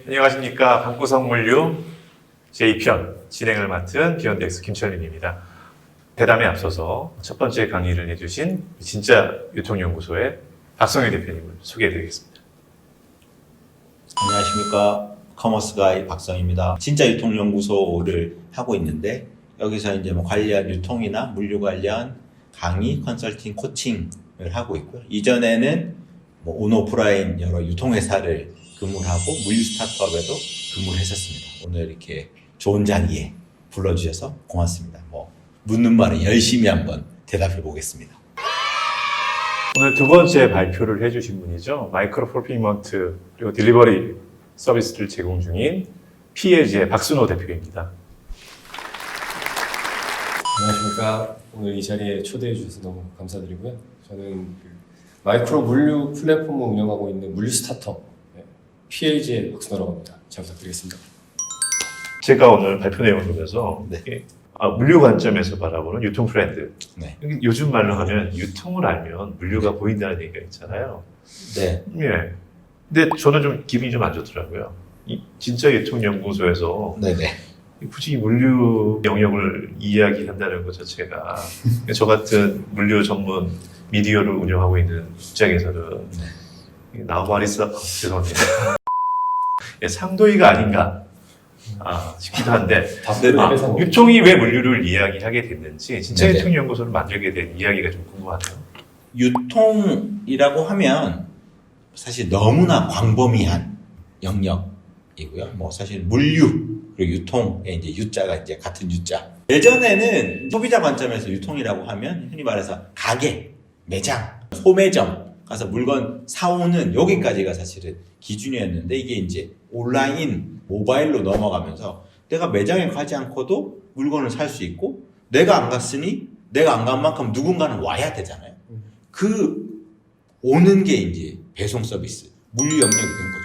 안녕하십니까. 방구석 물류 제2편 진행을 맡은 비욘드엑스 김철민입니다. 대담에 앞서서 첫 번째 강의를 해주신 진짜 유통연구소의 박성희 대표님을 소개해드리겠습니다. 안녕하십니까. 커머스가이 박성희입니다. 진짜 유통연구소를 하고 있는데 여기서 이제 관련 유통이나 물류 관련 강의, 컨설팅, 코칭을 하고 있고요. 이전에는 온오프라인 여러 유통회사를 근무를 하고 물류 스타트업에도 근무를 했었습니다. 오늘 이렇게 좋은 자리에 불러주셔서 고맙습니다. 묻는 말에 열심히 한번 대답해 보겠습니다. 오늘 두 번째 발표를 해주신 분이죠. 마이크로 풀피먼트 그리고 딜리버리 서비스를 제공 중인 PLG의 박순호 대표입니다. 안녕하십니까. 오늘 이 자리에 초대해 주셔서 너무 감사드리고요. 저는 마이크로 물류 플랫폼을 운영하고 있는 물류 스타트업 PLG의 박순호라고 합니다. 잘 부탁드리겠습니다. 제가 오늘 발표 내용을 보면서 물류 관점에서 바라보는 유통 트렌드. 네. 요즘 말로 하면 유통을 알면 물류가 보인다는 얘기가 있잖아요. 네. 예. 근데 저는 좀 기분이 좀 안 좋더라고요. 이 진짜 유통연구소에서 네네. 굳이 물류 영역을 이야기한다는 것 자체가 저 같은 물류 전문 미디어를 운영하고 있는 입장에서는 나와버리서 죄송합니다. 예, 상도이가 아닌가 싶기도 한데 유통이 왜 물류를 이야기하게 됐는지 진짜 네네. 유통연구소를 만들게 된 이야기가 좀 궁금하네요. 유통이라고 하면 사실 너무나 광범위한 영역이고요. 사실 물류 그리고 유통의 이제 유자가 이제 같은 유자. 예전에는 소비자 관점에서 유통이라고 하면 흔히 말해서 가게, 매장, 소매점 가서 물건 사오는 여기까지가 사실은 기준이었는데 이게 이제 온라인, 모바일로 넘어가면서 내가 매장에 가지 않고도 물건을 살 수 있고 내가 안 갔으니 내가 안 간 만큼 누군가는 와야 되잖아요. 그 오는 게 이제 배송 서비스, 물류 영역이 된 거죠.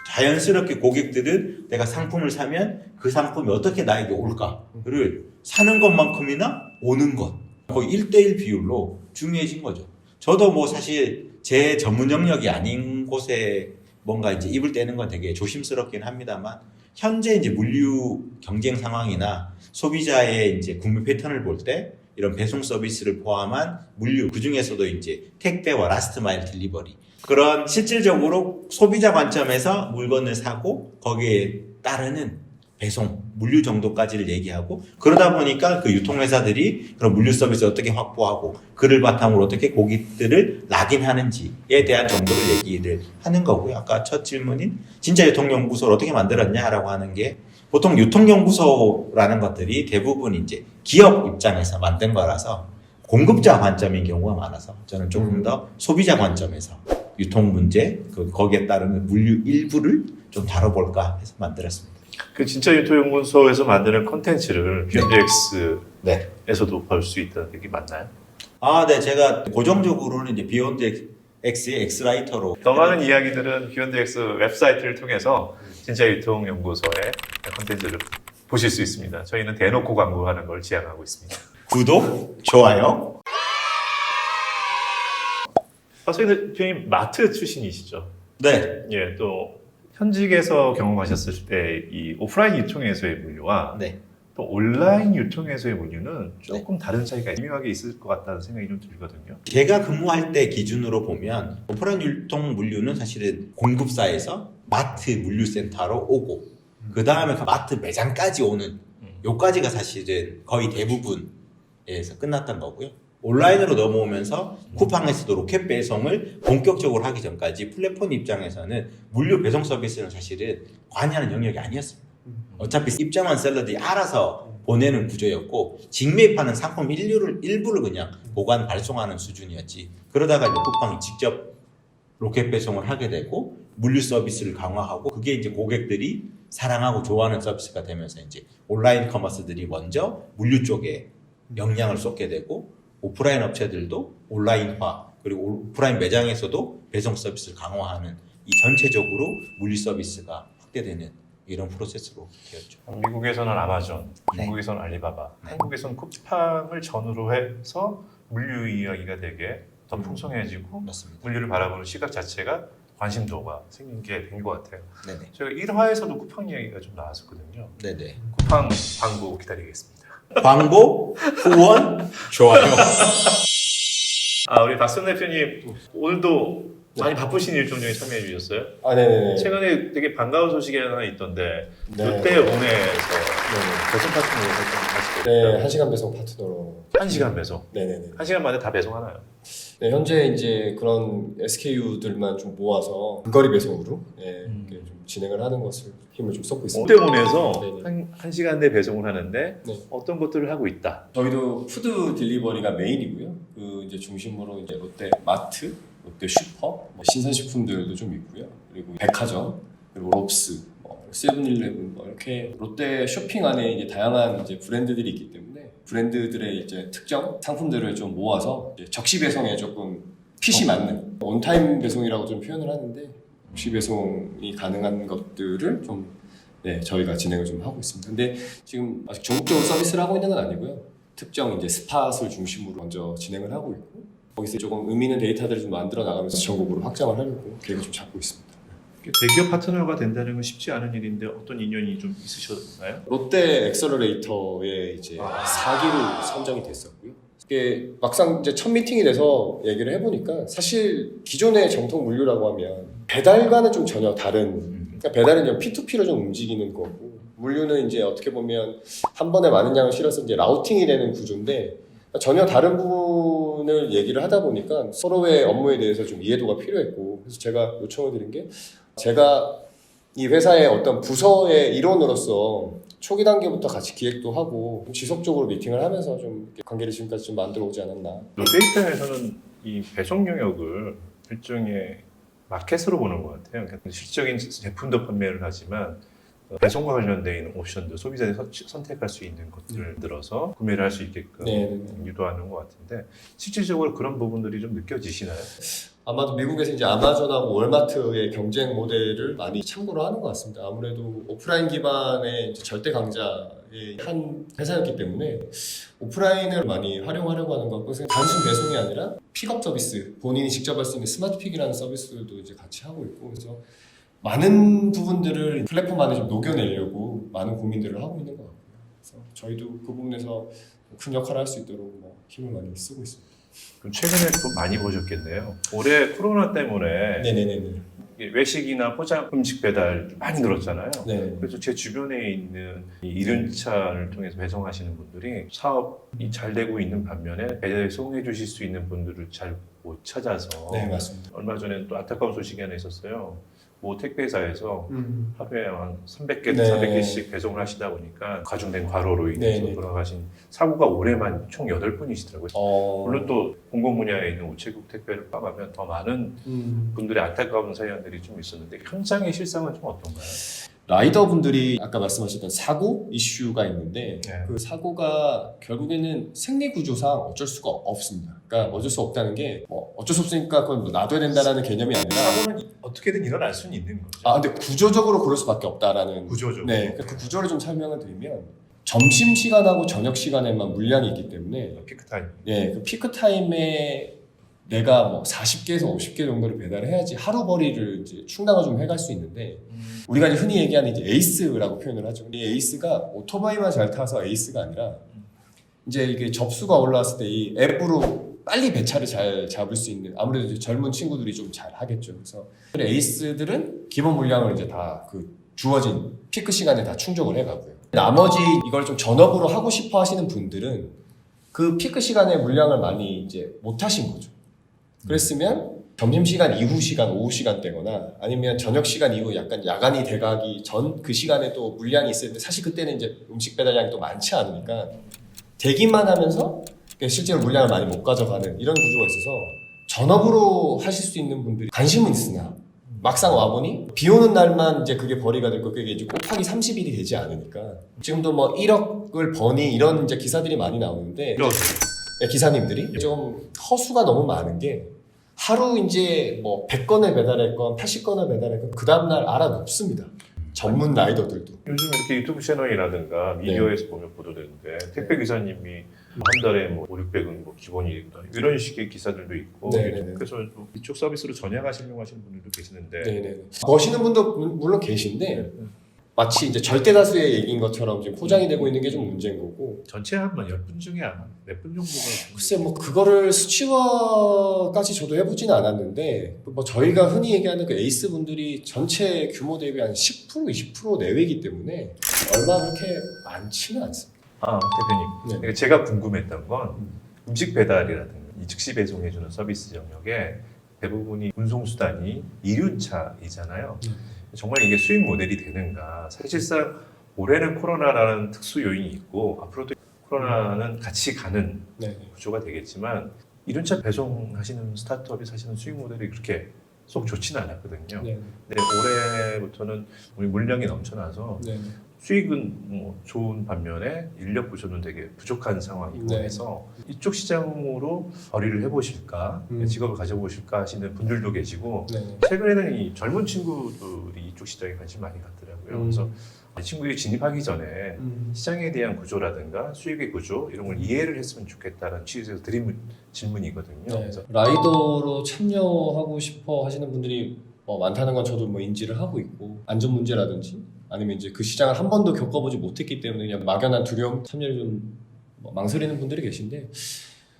자연스럽게 고객들은 내가 상품을 사면 그 상품이 어떻게 나에게 올까를 사는 것만큼이나 오는 것 거의 1대1 비율로 중요해진 거죠. 저도 사실 제 전문 영역이 아닌 곳에 뭔가 이제 입을 떼는 건 되게 조심스럽긴 합니다만 현재 이제 물류 경쟁 상황이나 소비자의 이제 구매 패턴을 볼 때 이런 배송 서비스를 포함한 물류 그 중에서도 이제 택배와 라스트 마일 딜리버리 그런 실질적으로 소비자 관점에서 물건을 사고 거기에 따르는 배송, 물류 정도까지를 얘기하고 그러다 보니까 그 유통회사들이 그런 물류 서비스를 어떻게 확보하고 그를 바탕으로 어떻게 고객들을 락인하는지에 대한 정도를 얘기를 하는 거고요. 아까 첫 질문인 진짜 유통연구소를 어떻게 만들었냐라고 하는 게 보통 유통연구소라는 것들이 대부분 이제 기업 입장에서 만든 거라서 공급자 관점인 경우가 많아서 저는 조금 더 소비자 관점에서 유통 문제, 거기에 따르는 물류 일부를 좀 다뤄볼까 해서 만들었습니다. 그 진짜 유통연구소에서 만드는 콘텐츠를 비욘드엑스에서도 네. 볼 수 있다는 얘기 맞나요? 네. 제가 고정적으로는 이제 비욘드 X의 엑스라이터로 더 많은 이야기들은 비욘드엑스 웹사이트를 통해서 진짜 유통연구소의 콘텐츠를 보실 수 있습니다. 저희는 대놓고 광고하는 걸 지향하고 있습니다. 구독, 좋아요. 박성희 대표님 마트 출신이시죠? 네. 예, 또 현직에서 경험하셨을 때 이 오프라인 유통에서의 물류와 네. 또 온라인 유통에서의 물류는 조금 다른 차이가 미묘하게 있을 것 같다는 생각이 좀 들거든요. 제가 근무할 때 기준으로 보면 오프라인 유통 물류는 사실은 공급사에서 마트 물류센터로 오고 그 다음에 그 마트 매장까지 오는 요까지가 사실은 거의 대부분에서 끝났던 거고요. 온라인으로 넘어오면서 쿠팡에서도 로켓 배송을 본격적으로 하기 전까지 플랫폼 입장에서는 물류 배송 서비스는 사실은 관여하는 영역이 아니었습니다. 어차피 입점한 셀러들이 알아서 보내는 구조였고 직매입하는 상품 일부를 그냥 보관 발송하는 수준이었지. 그러다가 이제 쿠팡이 직접 로켓 배송을 하게 되고 물류 서비스를 강화하고 그게 이제 고객들이 사랑하고 좋아하는 서비스가 되면서 이제 온라인 커머스들이 먼저 물류 쪽에 역량을 쏟게 되고 오프라인 업체들도 온라인화 그리고 오프라인 매장에서도 배송 서비스를 강화하는 이 전체적으로 물류 서비스가 확대되는 이런 프로세스로 되었죠. 미국에서는 아마존, 네. 중국에서는 알리바바, 네. 한국에서는 쿠팡을 전후로 해서 물류 이야기가 되게 더 풍성해지고 맞습니다. 물류를 바라보는 시각 자체가 관심도가 생긴 게 된 것 같아요. 네네. 저희가 1화에서도 쿠팡 이야기가 좀 나왔었거든요. 네네. 쿠팡 광고 기다리겠습니다. 광고, 후원, 좋아요. 우리 박선 대표님 오늘도 많이 바쁘신 일정 중에 참여해 주셨어요? 아, 네네네. 최근에 되게 반가운 소식이 하나 있던데 네. 롯데온에서 배송 파트너로 활동하시게 네, 됐다고. 1시간 배송 파트너로. 1시간 배송. 네네네. 1시간 만에 다 배송하나요? 네, 현재 이제 그런 SKU들만 좀 모아서 근거리 배송으로 이렇게 좀 진행을 하는 것을 힘을 좀 쏟고 있습니다. 롯데온에서 네네. 한 시간 내 배송을 하는데 네. 어떤 것들을 하고 있다. 저희도 푸드 딜리버리가 메인이고요. 그 이제 중심으로 이제 롯데 마트, 롯데 슈퍼, 뭐 신선식품들도 좀 있고요. 그리고 백화점, 그리고 롭스, 뭐 세븐일레븐 뭐 이렇게 롯데 쇼핑 안에 이제 다양한 이제 브랜드들이 있기 때문에 브랜드들의 이제 특정 상품들을 좀 모아서 이제 적시 배송에 조금 핏이 맞는 온타임 배송이라고 좀 표현을 하는데 적시 배송이 가능한 것들을 좀 저희가 진행을 좀 하고 있습니다. 근데 지금 아직 전국적으로 서비스를 하고 있는 건 아니고요. 특정 이제 스팟을 중심으로 먼저 진행을 하고 있고 거기서 조금 의미 있는 데이터들을 좀 만들어 나가면서 전국으로 확장을 하려고 계획을 좀 잡고 있습니다. 대기업 파트너가 된다는 건 쉽지 않은 일인데 어떤 인연이 좀 있으셨나요? 롯데 엑셀러레이터에 이제 4기로 선정이 됐었고요. 이게 막상 이제 첫 미팅이 돼서 얘기를 해보니까 사실 기존의 정통 물류라고 하면 배달과는 좀 전혀 다른 그러니까 배달은 그냥 P2P로 좀 움직이는 거고 물류는 이제 어떻게 보면 한 번에 많은 양을 실어서 이제 라우팅이 되는 구조인데 전혀 다른 부분을 얘기를 하다 보니까 서로의 업무에 대해서 좀 이해도가 필요했고 그래서 제가 요청을 드린 게 제가 이 회사의 어떤 부서의 일원으로서 초기 단계부터 같이 기획도 하고 지속적으로 미팅을 하면서 좀 이렇게 관계를 지금까지 좀 만들어 오지 않았나. 롯데 입장에서는 이 배송 영역을 일종의 마켓으로 보는 것 같아요. 그러니까 실질적인 제품도 판매를 하지만 배송과 관련되어 있는 옵션도 소비자들이 선택할 수 있는 것들을 들어서 구매를 할 수 있게끔 유도하는 것 같은데 실질적으로 그런 부분들이 좀 느껴지시나요? 아마도 미국에서 이제 아마존하고 월마트의 경쟁 모델을 많이 참고를 하는 것 같습니다. 아무래도 오프라인 기반의 이제 절대 강자의 한 회사였기 때문에 오프라인을 많이 활용하려고 하는 건 단순 배송이 아니라 픽업 서비스, 본인이 직접 할 수 있는 스마트 픽이라는 서비스도 이제 같이 하고 있고 그래서 많은 부분들을 플랫폼 안에 좀 녹여내려고 많은 고민들을 하고 있는 것 같고요. 그래서 저희도 그 부분에서 큰 역할을 할 수 있도록 힘을 많이 쓰고 있습니다. 그럼 최근에 또 많이 보셨겠네요. 올해 코로나 때문에 네네네. 외식이나 포장 음식 배달 많이 늘었잖아요. 네. 그래서 제 주변에 있는 이 이륜차를 통해서 배송하시는 분들이 사업이 잘 되고 있는 반면에 배송해 주실 수 있는 분들을 잘 못 찾아서 네, 맞습니다. 얼마 전에 또 안타까운 소식이 하나 있었어요. 모 택배사에서 하루에 한 300개, 네. 400개씩 배송을 하시다 보니까 가중된 과로로 인해서 네. 돌아가신 사고가 올해만 총 8분이시더라고요. 물론 또 공공 분야에 있는 우체국 택배를 포함하면 더 많은 분들의 안타까운 사연들이 좀 있었는데 현장의 실상은 좀 어떤가요? 라이더분들이 아까 말씀하셨던 사고 이슈가 있는데 네. 그 사고가 결국에는 생리 구조상 어쩔 수가 없습니다. 그러니까 어쩔 수 없다는 게 어쩔 수 없으니까 그건 놔둬야 된다라는 개념이 아니라 사고는 어떻게든 일어날 수는 있는 거죠. 근데 구조적으로 그럴 수밖에 없다라는 구조적으로. 네, 그 구조를 좀 설명을 드리면 점심 시간하고 저녁 시간에만 물량이 있기 때문에 피크 타임. 그 피크 타임에 내가 뭐 40개에서 50개 정도를 배달해야지 하루 벌이를 이제 충당을 좀 해갈 수 있는데 우리가 이제 흔히 얘기하는 이제 에이스라고 표현을 하죠. 이 에이스가 오토바이만 잘 타서 에이스가 아니라 이제 이게 접수가 올라왔을 때 이 앱으로 빨리 배차를 잘 잡을 수 있는 아무래도 이제 젊은 친구들이 좀 잘 하겠죠. 그래서 에이스들은 기본 물량을 이제 다 그 주어진 피크 시간에 다 충족을 해가고요. 나머지 이걸 좀 전업으로 하고 싶어 하시는 분들은 그 피크 시간에 물량을 많이 이제 못 하신 거죠. 그랬으면 점심시간 이후 시간, 오후 시간대거나 아니면 저녁 시간 이후 약간 야간이 돼가기 전 그 시간에 또 물량이 있을 때 사실 그때는 이제 음식 배달량이 또 많지 않으니까 대기만 하면서 실제로 물량을 많이 못 가져가는 이런 구조가 있어서 전업으로 하실 수 있는 분들이 관심은 있으나 막상 와보니 비 오는 날만 이제 그게 벌이가 될 거 그게 이제 곱하기 30일이 되지 않으니까 지금도 뭐 1억을 버니 이런 이제 기사들이 많이 나오는데 기사님들이 좀 허수가 너무 많은 게 하루 이제 뭐 100건을 배달했건 80건을 배달했건 그 다음날 알아놓습니다. 전문 라이더들도. 요즘 이렇게 유튜브 채널이라든가 미디어에서 보면 보도되는데 택배 기사님이 한 달에 뭐 5, 600은 뭐 기본이 이런 식의 기사들도 있고 네네네. 그래서 또 이쪽 서비스로 전향하시려고 하시는 분들도 계시는데 네네. 거시는 분도 물론 계신데 마치 이제 절대 다수의 얘기인 것처럼 지금 포장이 되고 있는 게 좀 문제인 거고. 전체 한 10분 중에 아마 몇 분 정도가 글쎄 뭐 그거를 수치화까지 저도 해보지는 않았는데 뭐 저희가 흔히 얘기하는 그 에이스 분들이 전체 규모 대비 한 10% 20% 내외이기 때문에 얼마 그렇게 많지는 않습니다. 대표님 네. 그러니까 제가 궁금했던 건 음식 배달이라든가 이 즉시 배송해주는 서비스 영역에 대부분이 운송수단이 이륜차이잖아요. 정말 이게 수익 모델이 되는가. 사실상 올해는 코로나라는 특수 요인이 있고 앞으로도 코로나는 같이 가는 네. 구조가 되겠지만 이륜차 배송하시는 스타트업이 사실은 수익 모델이 그렇게 속 좋지는 않았거든요. 네. 근데 올해부터는 우리 물량이 넘쳐나서 네. 수익은 뭐 좋은 반면에 인력 구조는 되게 부족한 상황이고 네. 해서 이쪽 시장으로 거리를 해보실까 직업을 가져보실까 하시는 분들도 계시고 네. 최근에는 이 젊은 친구들이 이쪽 시장에 관심 많이 갖더라고요. 그래서 이 친구들이 진입하기 전에 시장에 대한 구조라든가 수익의 구조 이런 걸 이해를 했으면 좋겠다는 취지에서 드린 질문이거든요. 네. 그래서 라이더로 참여하고 싶어 하시는 분들이 많다는 건 저도 뭐 인지를 하고 있고 안전 문제라든지 아니면 이제 그 시장을 한 번도 겪어보지 못했기 때문에 그냥 막연한 두려움, 참여를 좀 망설이는 분들이 계신데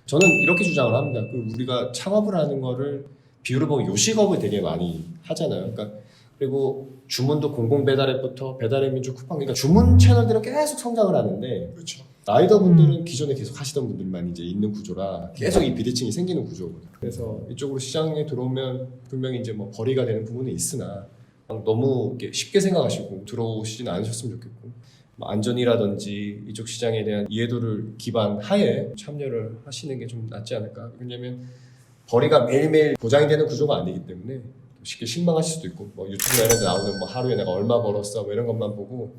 저는 이렇게 주장을 합니다. 우리가 창업을 하는 거를 비유를 보면 요식업을 되게 많이 하잖아요. 그러니까 그리고 주문도 공공 배달앱부터 배달의 민족 쿠팡 그러니까 주문 채널들은 계속 성장을 하는데 그렇죠. 라이더 분들은 기존에 계속 하시던 분들만 이제 있는 구조라 계속 이 비대칭이 생기는 구조거든요. 그래서 이쪽으로 시장에 들어오면 분명히 이제 뭐 벌이가 되는 부분이 있으나 너무 이렇게 쉽게 생각하시고 들어오시진 않으셨으면 좋겠고 뭐 안전이라든지 이쪽 시장에 대한 이해도를 기반하에 참여를 하시는 게 좀 낫지 않을까. 왜냐면 벌이가 매일매일 보장이 되는 구조가 아니기 때문에 쉽게 실망하실 수도 있고 뭐 유튜브나 이런 데 나오는 뭐 하루에 내가 얼마 벌었어 뭐 이런 것만 보고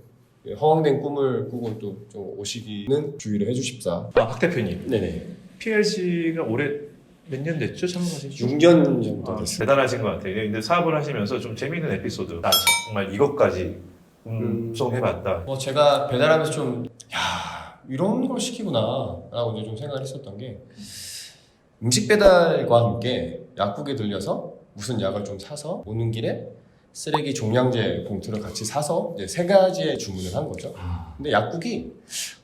허황된 꿈을 꾸고 또 좀 오시기는 주의를 해주십사. 박 대표님 네네. PLG가 올해 몇 년 됐죠? 창업하신 지? 6년 정도 됐습니다. 대단하신 것 같아요. 근데 사업을 하시면서 좀 재미있는 에피소드 정말 이것까지 음성해봤다. 제가 배달하면서 좀 이런 걸 시키구나 라고 이제 좀 생각을 했었던 게 음식 배달과 함께 약국에 들려서 무슨 약을 좀 사서 오는 길에 쓰레기 종량제 봉투를 같이 사서 이제 3가지의 주문을 한 거죠. 근데 약국이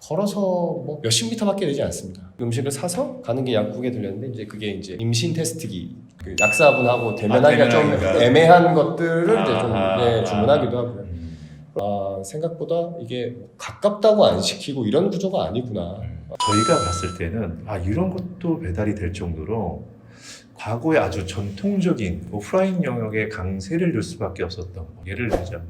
걸어서 뭐 몇십 미터밖에 되지 않습니다. 음식을 사서 가는 게 약국에 들렸는데 이제 그게 이제 임신 테스트기 그 약사분하고 대면하기가 좀 대면하기가. 애매한 것들을 이제 좀 아하. 주문하기도 하고요. 생각보다 이게 가깝다고 안 시키고 이런 구조가 아니구나. 저희가 봤을 때는 이런 것도 배달이 될 정도로 과거에 아주 전통적인 오프라인 영역에 강세를 둘 수밖에 없었던 거. 예를 들자면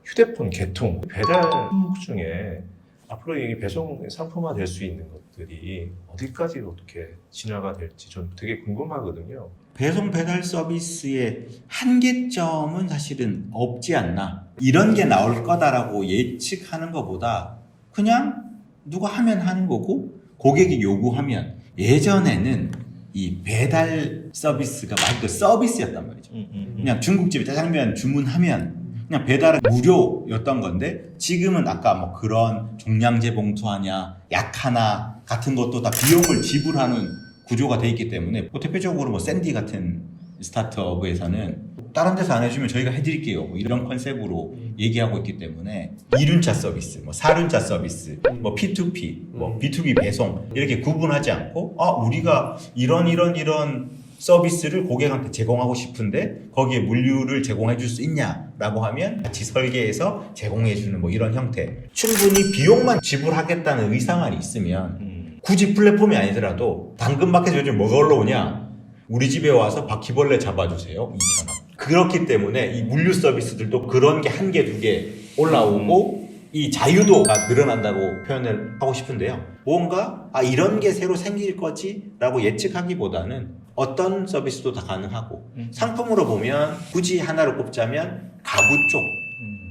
휴대폰 개통, 배달 품목 중에 앞으로 이 배송 상품화 될 수 있는 것들이 어디까지 어떻게 진화가 될지 전 되게 궁금하거든요. 배송 배달 서비스의 한계점은 사실은 없지 않나. 이런 게 나올 거다라고 예측하는 것보다 그냥 누가 하면 하는 거고 고객이 요구하면 예전에는 이 배달 서비스가 말 그대로 서비스였단 말이죠. 그냥 중국집에 짜장면 주문하면 그냥 배달은 무료였던 건데 지금은 아까 뭐 그런 종량제 봉투 하냐 약 하나 같은 것도 다 비용을 지불하는 구조가 돼 있기 때문에 뭐 대표적으로 뭐 샌디 같은 스타트업에서는 다른 데서 안 해주면 저희가 해드릴게요 뭐 이런 컨셉으로 얘기하고 있기 때문에 2륜차 서비스, 뭐 4륜차 서비스, 뭐 P2P, 뭐 B2B 배송 이렇게 구분하지 않고 우리가 이런 서비스를 고객한테 제공하고 싶은데 거기에 물류를 제공해 줄 수 있냐라고 하면 같이 설계해서 제공해 주는 뭐 이런 형태. 충분히 비용만 지불하겠다는 의사만 있으면 굳이 플랫폼이 아니더라도 당근마켓에 요즘 뭐가 올라오냐? 우리 집에 와서 바퀴벌레 잡아주세요. 2,000원. 그렇기 때문에 이 물류 서비스들도 그런 게 1개, 2개 올라오고 이 자유도가 늘어난다고 표현을 하고 싶은데요. 뭔가 이런 게 새로 생길 거지 라고 예측하기보다는 어떤 서비스도 다 가능하고 상품으로 보면 굳이 하나로 꼽자면 가구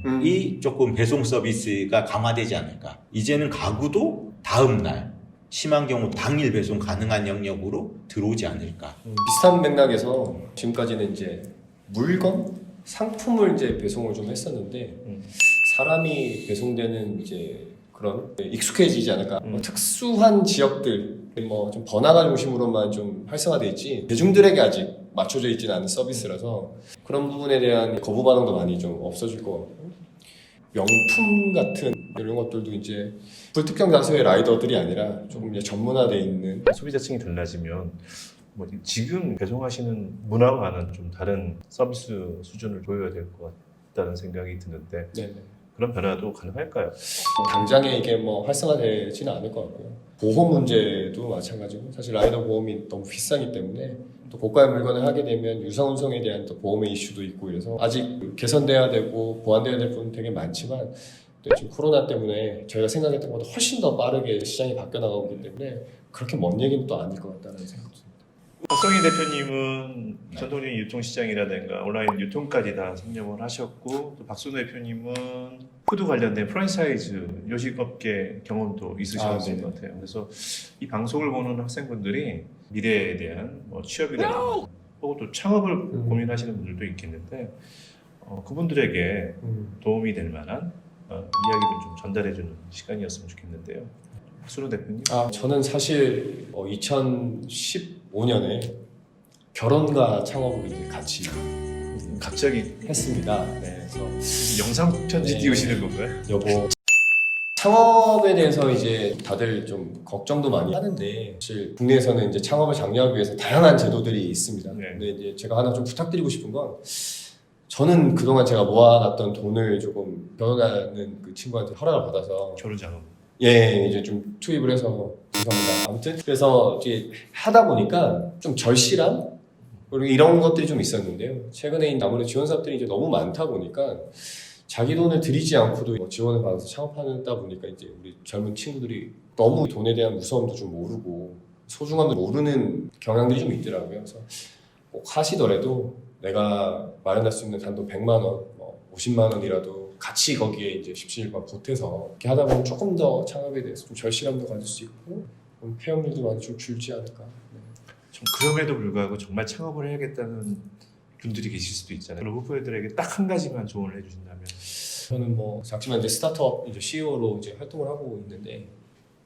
쪽이 조금 배송 서비스가 강화되지 않을까. 이제는 가구도 다음 날 심한 경우 당일 배송 가능한 영역으로 들어오지 않을까. 비슷한 맥락에서 지금까지는 이제 물건, 상품을 이제 배송을 좀 했었는데 사람이 배송되는 이제 그런 익숙해지지 않을까. 뭐 특수한 지역들, 뭐 좀 번화가 중심으로만 좀 활성화돼 있지 대중들에게 아직 맞춰져 있지는 않은 서비스라서 그런 부분에 대한 거부 반응도 많이 좀 없어질 것 같고, 명품 같은 이런 것들도 이제 불특정 다수의 라이더들이 아니라 조금 이제 전문화돼 있는 소비자층이 달라지면 뭐 지금 배송하시는 문화와는 좀 다른 서비스 수준을 보여야 될 것 같다는 생각이 드는데 네네. 그런 변화도 가능할까요? 당장에 이게 뭐 활성화되지는 않을 것 같고요. 보험 문제도 마찬가지고 사실 라이더 보험이 너무 비싸기 때문에 또 고가의 물건을 하게 되면 유상 운송에 대한 또 보험의 이슈도 있고 이래서 아직 개선돼야 되고 보완돼야 될 부분 되게 많지만 또 지금 코로나 때문에 저희가 생각했던 것보다 훨씬 더 빠르게 시장이 바뀌어 나가고 있기 때문에 그렇게 먼 얘기는 또 아닐 것 같다는 생각이 듭니다. 박성희 대표님은 전통적인 유통시장이라든가 온라인 유통까지 다 섭렵을 하셨고 또 박순호 대표님은 푸드 관련된 프랜차이즈 요식업계 경험도 있으셨을 것 같아요. 그래서 이 방송을 보는 학생분들이 미래에 대한 뭐 취업이라든가 혹은 또 창업을 고민하시는 분들도 있겠는데 그분들에게 도움이 될 만한 이야기를 좀 전달해주는 시간이었으면 좋겠는데요. 박순호 대표님? 저는 사실 2015년에 결혼과 창업을 이제 같이 갑자기 했습니다. 네, 그래서 영상 편지 네. 띄우시는 건가요? 여보 창업에 대해서 이제 다들 좀 걱정도 많이 하는데 사실 국내에서는 이제 창업을 장려하기 위해서 다양한 제도들이 있습니다. 네. 근데 이제 제가 하나 좀 부탁드리고 싶은 건 저는 그동안 제가 모아놨던 돈을 조금 결혼하는 그 친구한테 허락을 받아서 결혼 작업. 예, 이제 좀 투입을 해서 죄송합니다. 아무튼 그래서 이제 하다 보니까 좀 절실함 그리고 이런 것들이 좀 있었는데요. 최근에 아무래도 지원 사업들이 이제 너무 많다 보니까 자기 돈을 들이지 않고도 뭐 지원을 받아서 창업하다 보니까 이제 우리 젊은 친구들이 너무 돈에 대한 무서움도 좀 모르고 소중함도 모르는 경향들이 좀 있더라고요. 그래서 꼭 하시더라도 내가 마련할 수 있는 단돈 100만 원, 뭐 50만 원이라도 같이 거기에 이제 17번 보태서 이렇게 하다 보면 조금 더 창업에 대해서 좀 절실함도 가질 수 있고 폐업률도 많이 좀 줄지 않을까. 네. 좀 그럼에도 불구하고 정말 창업을 해야겠다는 분들이 계실 수도 있잖아요. 그런 후보들에게 딱 한 가지만 조언을 해주신다면 저는 뭐 작지만 이제 스타트업 이제 CEO로 이제 활동을 하고 있는데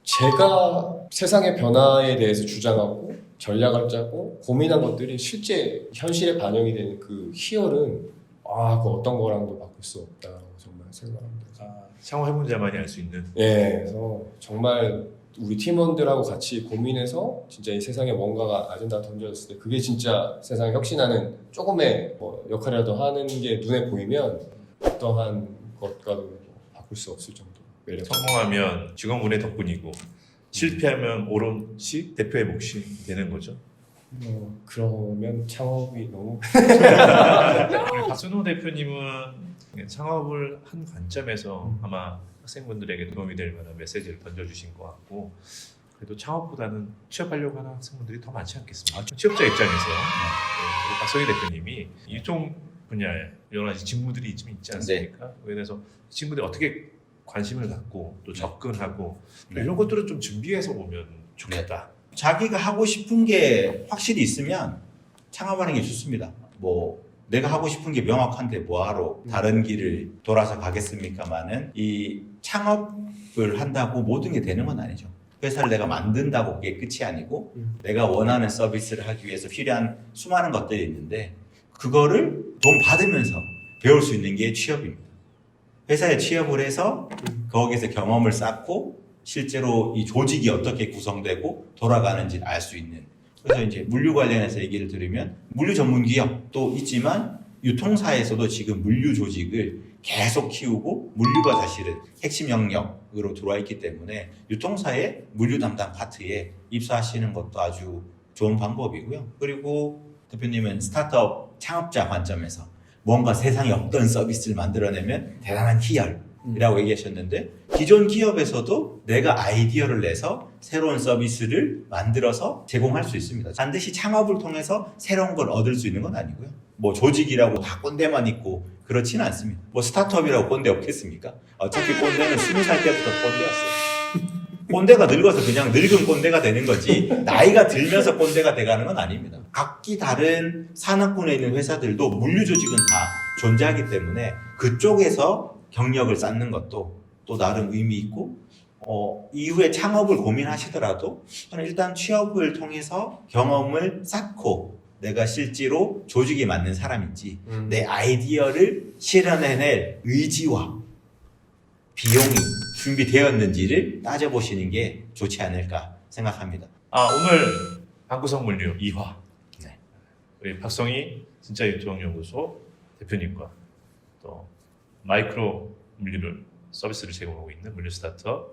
제가 세상의 변화에 대해서 주장하고 전략을 짜고 고민한 것들이 실제 현실에 반영이 되는 그 희열은 그 어떤 거랑도 바꿀 수 없다고 정말 생각합니다. 창업해본 자만이 알 수 있는 예, 그래서 정말 우리 팀원들하고 같이 고민해서 진짜 이 세상에 뭔가가 아젠다 던져졌을 때 그게 진짜 세상에 혁신하는 조금의 뭐 역할이라도 하는 게 눈에 보이면 어떠한 것과도 바꿀 수 없을 정도 매력. 성공하면 직원분의 덕분이고 실패하면 오롯이 대표의 몫이 되는 거죠. 그러면 창업이 너무 우리 박순호 대표님은 창업을 한 관점에서 아마 학생분들에게 도움이 될 만한 메시지를 던져주신 것 같고 그래도 창업보다는 취업하려고 하는 학생분들이 더 많지 않겠습니까? 취업자 입장에서 우리 박성희 대표님이 유통 분야에 여러 가지 직무들이 좀 있지 않습니까? 그에 대해서 친구들이 어떻게 관심을 갖고 또 접근하고 이런 것들은 좀 준비해서 보면 좋겠다. 자기가 하고 싶은 게 확실히 있으면 창업하는 게 좋습니다. 뭐 내가 하고 싶은 게 명확한데 뭐하러 다른 길을 돌아서 가겠습니까마는 이 창업을 한다고 모든 게 되는 건 아니죠. 회사를 내가 만든다고 그게 끝이 아니고 내가 원하는 서비스를 하기 위해서 필요한 수많은 것들이 있는데 그거를 돈 받으면서 배울 수 있는 게 취업입니다. 회사에 취업을 해서 거기서 경험을 쌓고 실제로 이 조직이 어떻게 구성되고 돌아가는지 알 수 있는. 그래서 이제 물류 관련해서 얘기를 들으면 물류 전문 기업도 있지만 유통사에서도 지금 물류 조직을 계속 키우고 물류가 사실은 핵심 영역으로 들어와 있기 때문에 유통사의 물류 담당 파트에 입사하시는 것도 아주 좋은 방법이고요. 그리고 대표님은 스타트업 창업자 관점에서 뭔가 세상에 없던 서비스를 만들어내면 대단한 희열이라고 얘기하셨는데 기존 기업에서도 내가 아이디어를 내서 새로운 서비스를 만들어서 제공할 수 있습니다. 반드시 창업을 통해서 새로운 걸 얻을 수 있는 건 아니고요. 뭐 조직이라고 다 꼰대만 있고 그렇지는 않습니다. 뭐 스타트업이라고 꼰대 없겠습니까? 어차피 꼰대는 20살 때부터 꼰대였어요. 꼰대가 늙어서 그냥 늙은 꼰대가 되는 거지 나이가 들면서 꼰대가 돼가는 건 아닙니다. 각기 다른 산업군에 있는 회사들도 물류 조직은 다 존재하기 때문에 그쪽에서 경력을 쌓는 것도 또 나름 의미 있고 이후에 창업을 고민하시더라도 저는 일단 취업을 통해서 경험을 쌓고 내가 실제로 조직에 맞는 사람인지 내 아이디어를 실현해낼 의지와 비용이 준비되었는지를 따져보시는 게 좋지 않을까 생각합니다. 오늘 방구석 물류 2화. 네. 우리 박성희 진짜 유통연구소 대표님과 또 마이크로 물류를 서비스를 제공하고 있는 물류 스타트업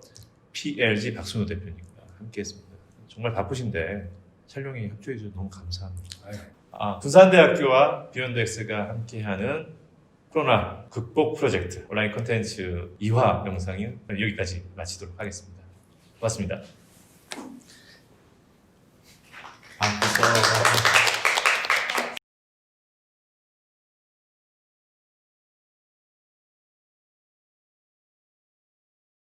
PLG 박순호 대표님과 함께했습니다. 정말 바쁘신데 촬영에 협조해 주셔서 너무 감사합니다. 군산대학교와 비욘드엑스가 함께하는 코로나 극복 프로젝트 온라인 콘텐츠 2화 영상은 여기까지 마치도록 하겠습니다. 고맙습니다. 그래서